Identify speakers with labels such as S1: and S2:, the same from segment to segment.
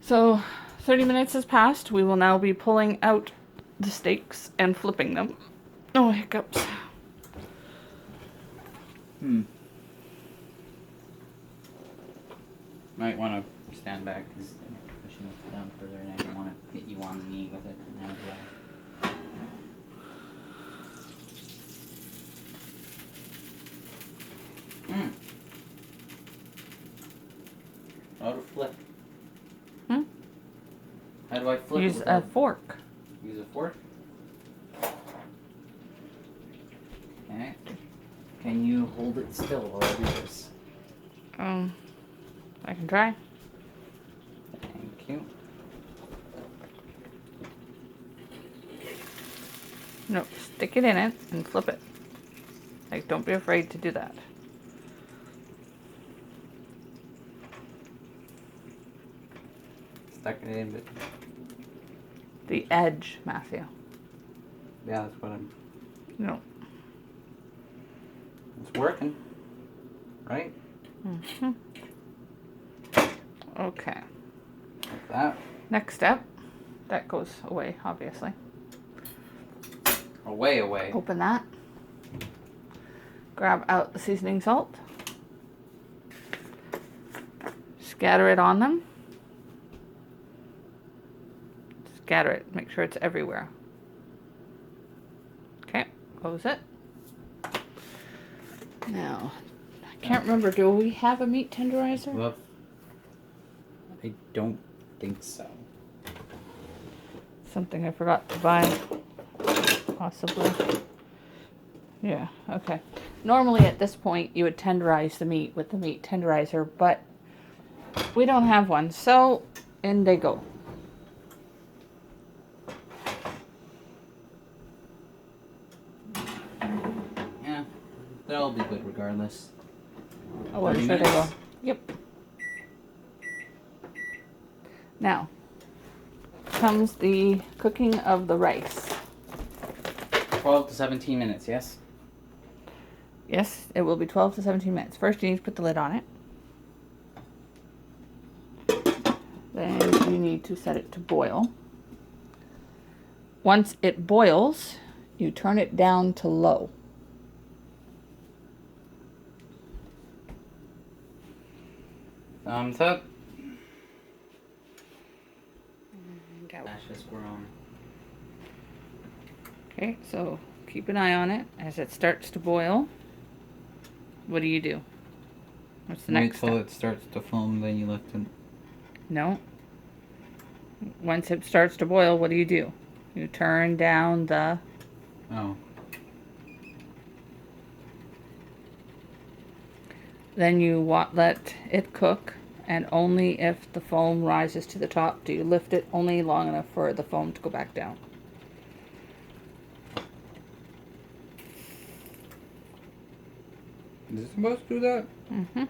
S1: So 30 minutes has passed. We will now be pulling out the steaks and flipping them. Oh, hiccups.
S2: Might want to stand back because pushing it down further and I don't want to hit you on the knee with it. How to flip? How do I flip?
S1: Use a fork.
S2: Use a fork? Okay. Can you hold it still while I do this?
S1: I can try.
S2: Thank you.
S1: No, stick it in it and flip it. Like, don't be afraid to do that.
S2: Stuck it in, but
S1: The edge, Matthew.
S2: yeah, that's what I'm.
S1: No.
S2: It's working, right?
S1: Okay.
S2: Like that.
S1: Next step. That goes away, obviously.
S2: Away.
S1: Open that. Grab out the seasoning salt. Scatter it on them. Scatter it. Make sure it's everywhere. Okay, close it. Now, I can't remember, do we have a meat tenderizer?
S2: Well, I don't think so.
S1: Something I forgot to buy, possibly. Yeah, okay. Normally at this point you would tenderize the meat with the meat tenderizer, but we don't have one, so in they go.
S2: Yeah, that'll be good regardless.
S1: Oh, I'm
S2: 30
S1: sure they
S2: minutes?
S1: will. Yep. Now comes the cooking of the rice.
S2: 12 to 17 minutes, yes?
S1: Yes, it will be 12 to 17 minutes. First, you need to put the lid on it. Then you need to set it to boil. Once it boils, you turn it down to low.
S2: Thumbs up. Ashes were on.
S1: Okay, so keep an eye on it as it starts to boil. What do you do? What's the next
S2: Wait till
S1: step?
S2: it starts to foam, then you lift it.
S1: No. Once it starts to boil, what do? You turn down the...
S2: Oh.
S1: Then you let it cook, and only if the foam rises to the top do you lift it, only long enough for the foam to go back down.
S2: Is it supposed to do that?
S1: Mm-hmm.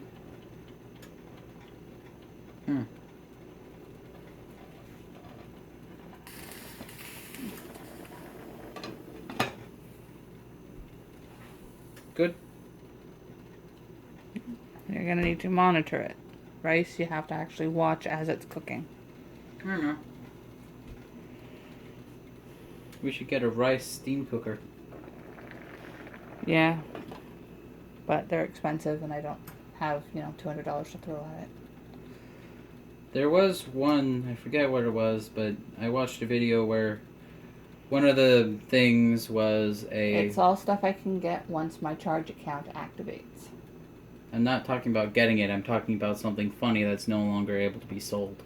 S2: Good.
S1: You're going to need to monitor it. Rice, you have to actually watch as it's cooking.
S2: I don't know. We should get a rice steam cooker.
S1: Yeah. But they're expensive, and I don't have, $200 to throw at it.
S2: There was one, I forget what it was, but I watched a video where one of the things was
S1: It's all stuff I can get once my charge account activates.
S2: I'm not talking about getting it, I'm talking about something funny that's no longer able to be sold.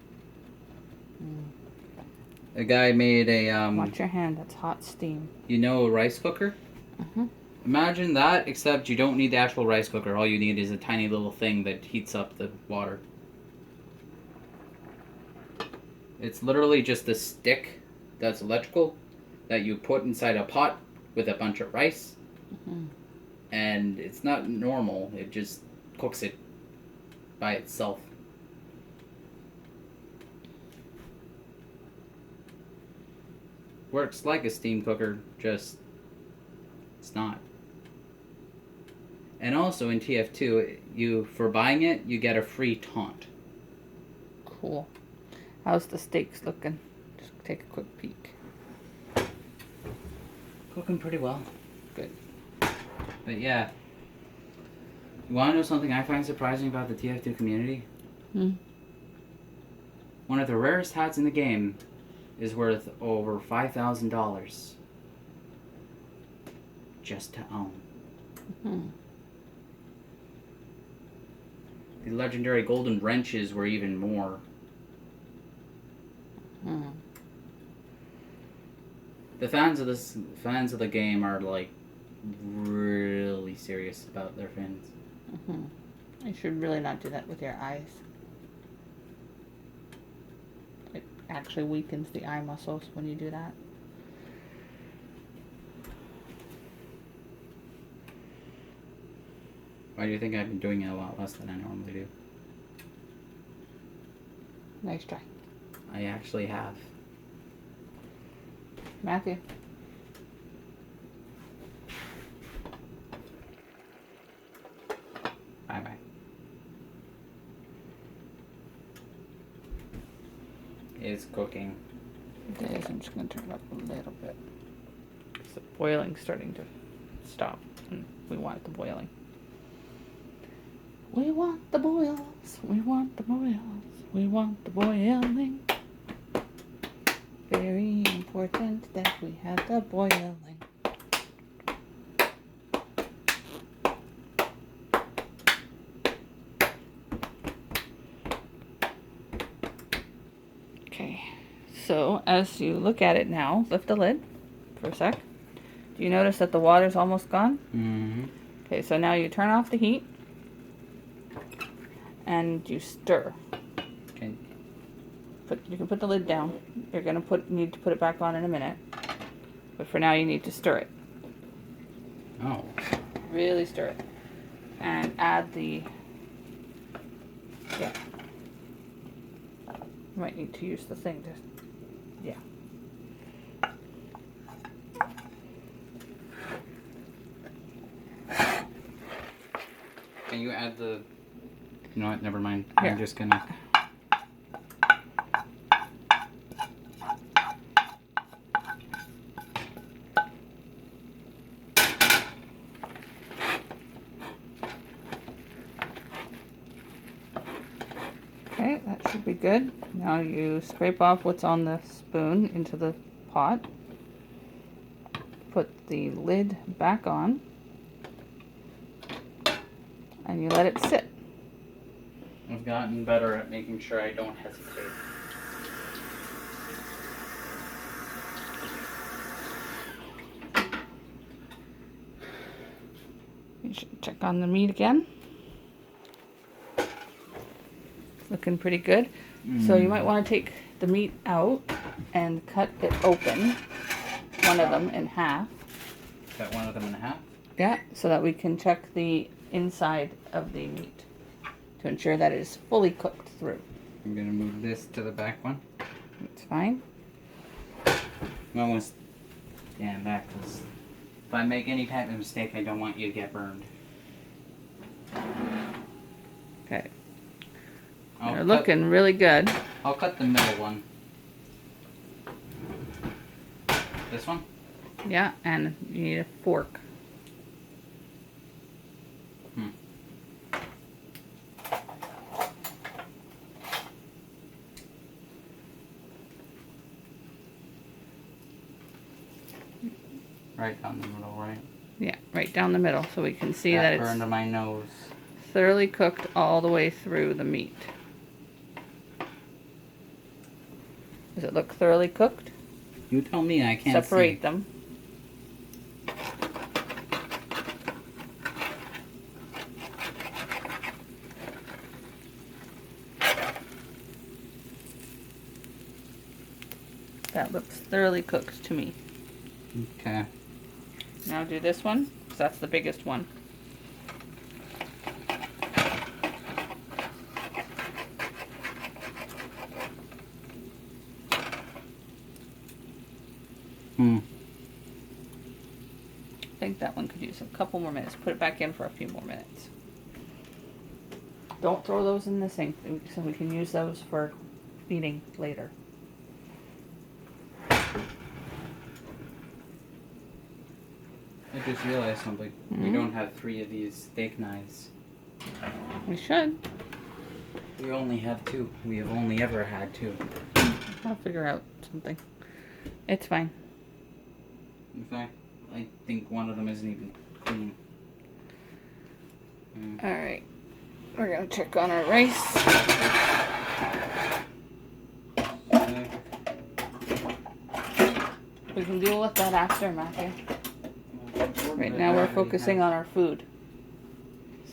S2: A guy made a,
S1: Watch your hand, that's hot steam.
S2: a rice cooker?
S1: Mm-hmm.
S2: Imagine that, except you don't need the actual rice cooker. All you need is a tiny little thing that heats up the water. It's literally just a stick that's electrical that you put inside a pot with a bunch of rice.
S1: Mm-hmm.
S2: And it's not normal. It just cooks it by itself. Works like a steam cooker, just it's not. And also in TF2, for buying it, you get a free taunt.
S1: Cool. How's the steaks looking? Just take a quick peek.
S2: Cooking pretty well.
S1: Good.
S2: But yeah. You want to know something I find surprising about the TF2 community? One of the rarest hats in the game is worth over $5,000 just to own. The legendary golden wrenches were even more. The fans of the game are like really serious about their fins.
S1: You should really not do that with your eyes. It actually weakens the eye muscles when you do that.
S2: Why do you think I've been doing it a lot less than I normally do?
S1: Nice try.
S2: I actually have.
S1: Matthew.
S2: Bye-bye. It's cooking.
S1: It is. I'm just going to turn it up a little bit. The boiling's starting to stop. And we want the boiling. We want the boils. We want the boils. We want the boiling. Very important that we have the boiling. Okay, so as you look at it now, lift the lid for a sec. Do you notice that the water's almost gone?
S2: Mm-hmm.
S1: Okay, so now you turn off the heat and you stir.
S2: Okay.
S1: You can put the lid down. You're gonna need to put it back on in a minute, but for now you need to stir it.
S2: Oh.
S1: Really stir it, and add the. Yeah. You might need to use the thing to. Yeah.
S2: Can you add the... You know what? Never mind.
S1: Here.
S2: I'm just gonna...
S1: Okay, that should be good. Now you scrape off what's on the spoon into the pot. Put the lid back on. And you let it sit.
S2: I've gotten better at making sure I don't hesitate.
S1: You should check on the meat again. Looking pretty good. So you might want to take the meat out and cut it open, one of them in half.
S2: Cut one of them in half?
S1: Yeah, so that we can check the inside of the meat to ensure that it is fully cooked through.
S2: I'm gonna move this to the back one.
S1: It's fine.
S2: I'm almost stand back because if I make any type of mistake, I don't want you to get burned.
S1: Okay.
S2: I'll
S1: They're
S2: cut-
S1: looking really good.
S2: I'll cut the middle one. This one?
S1: Yeah, and you need a fork.
S2: Right down the middle, right?
S1: Yeah, right down the middle so we can see
S2: That
S1: that
S2: burned
S1: it's
S2: my nose.
S1: thoroughly cooked all the way through the meat. Does it look thoroughly cooked?
S2: You tell me, I can't
S1: Separate
S2: see.
S1: them. That looks thoroughly cooked to me.
S2: Okay.
S1: Now do this one, because that's the biggest one. I think that one could use a couple more minutes. Put it back in for a few more minutes. Don't throw those in the sink, so we can use those for eating later.
S2: I just realized something. We don't have 3 of these steak knives.
S1: We should.
S2: We only have 2. We have only ever had 2.
S1: I'll figure out something. It's fine.
S2: In fact, I think one of them isn't even clean.
S1: Alright. We're going to check on our rice. We can deal with that after, Matthew. Right now we're focusing on our food.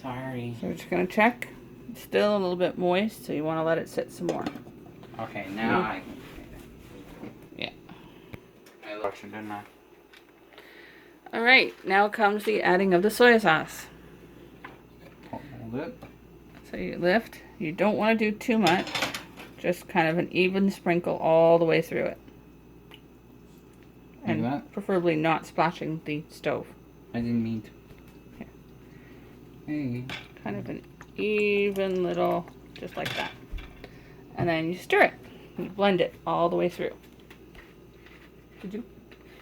S2: Sorry.
S1: So we're just going to check. It's still a little bit moist, so you want to let it sit some more.
S2: Okay, now I...
S1: Yeah.
S2: I looked, didn't I?
S1: Alright, now comes the adding of the soy sauce.
S2: Hold it.
S1: So you lift. You don't want to do too much. Just kind of an even sprinkle all the way through it. And
S2: Like that?
S1: preferably not splashing the stove.
S2: I didn't mean to.
S1: Here.
S2: Hey.
S1: Kind of an even little, just like that. And then you stir it. You blend it all the way through. Did you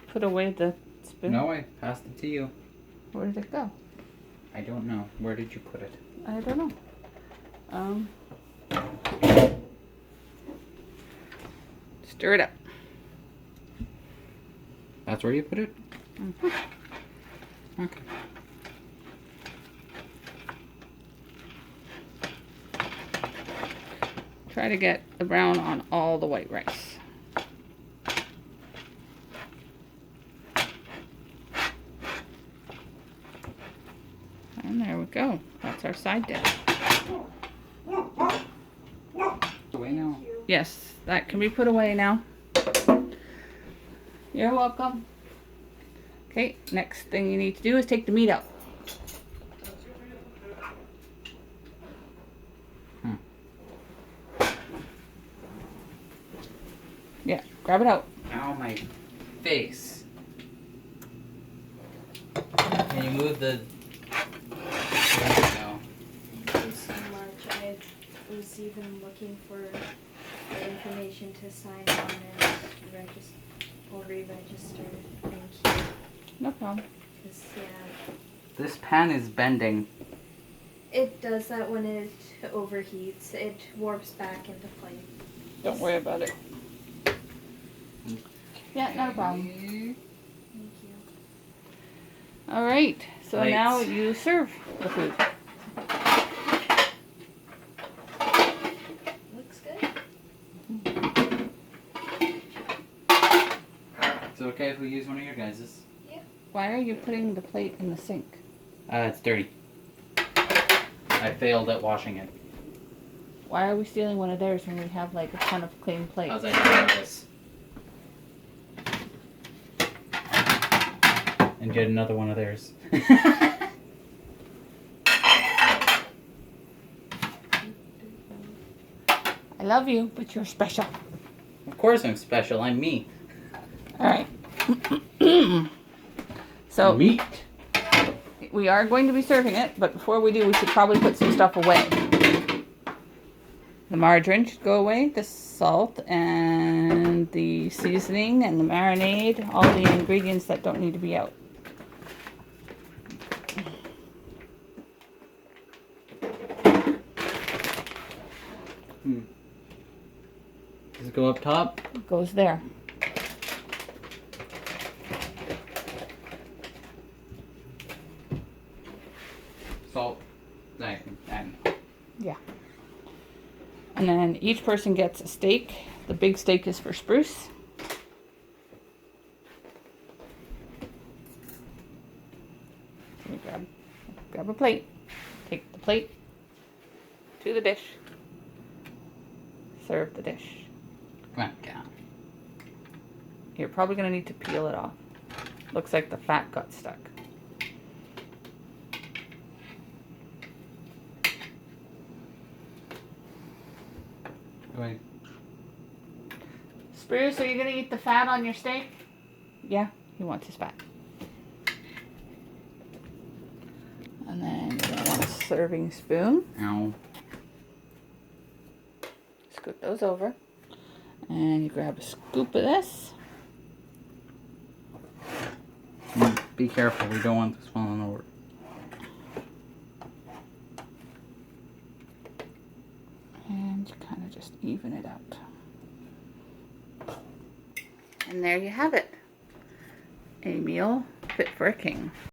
S1: put away the spoon?
S2: No, I passed it to you.
S1: Where did it go?
S2: I don't know. Where did you put it?
S1: I don't know. Stir it up.
S2: That's where you put it?
S1: Mm-hmm.
S2: Okay.
S1: Try to get the brown on all the white rice. And there we go. That's our side dish.
S2: Away now.
S1: Yes, that can be put away now. You're welcome. Okay, next thing you need to do is take the meat out. Yeah, grab it out.
S2: Ow, my face. Can you move the... No.
S3: Thank you so much. I was even looking for the information to sign on and re-register. Thank you.
S1: No problem.
S3: 'Cause, yeah,
S2: This pan is bending.
S3: it does that when it overheats. It warps back into place.
S1: Don't worry about it. Yeah, not a problem.
S3: Thank you.
S1: All right, so
S2: Plates.
S1: now you serve the food.
S3: Looks good.
S2: Is it okay if we use one of your guys's?
S1: Why are you putting the plate in the sink?
S2: It's dirty. I failed at washing it.
S1: Why are we stealing one of theirs when we have like a ton of clean plates?
S2: How's I doing this? And get another one of theirs.
S1: I love you, but you're special.
S2: Of course I'm special. I'm me.
S1: All right. So
S2: Meat.
S1: we are going to be serving it, but before we do, we should probably put some stuff away. The margarine should go away, the salt and the seasoning and the marinade, all the ingredients that don't need to be out.
S2: Does it go up top?
S1: It goes there.
S2: Salt.
S1: Yeah. And then each person gets a steak. The big steak is for Spruce. So we grab a plate. Take the plate to the dish. Serve the dish.
S2: Come on, down.
S1: You're probably going to need to peel it off. Looks like the fat got stuck.
S2: Wait.
S1: Spruce, are you going to eat the fat on your steak? Yeah, he wants his fat. And then you're going to want a serving spoon.
S2: Ow.
S1: Scoot those over. And you grab a scoop of this.
S2: Be careful, we don't want this falling over.
S1: And you kind of just even it out. And there you have it. A meal fit for a king.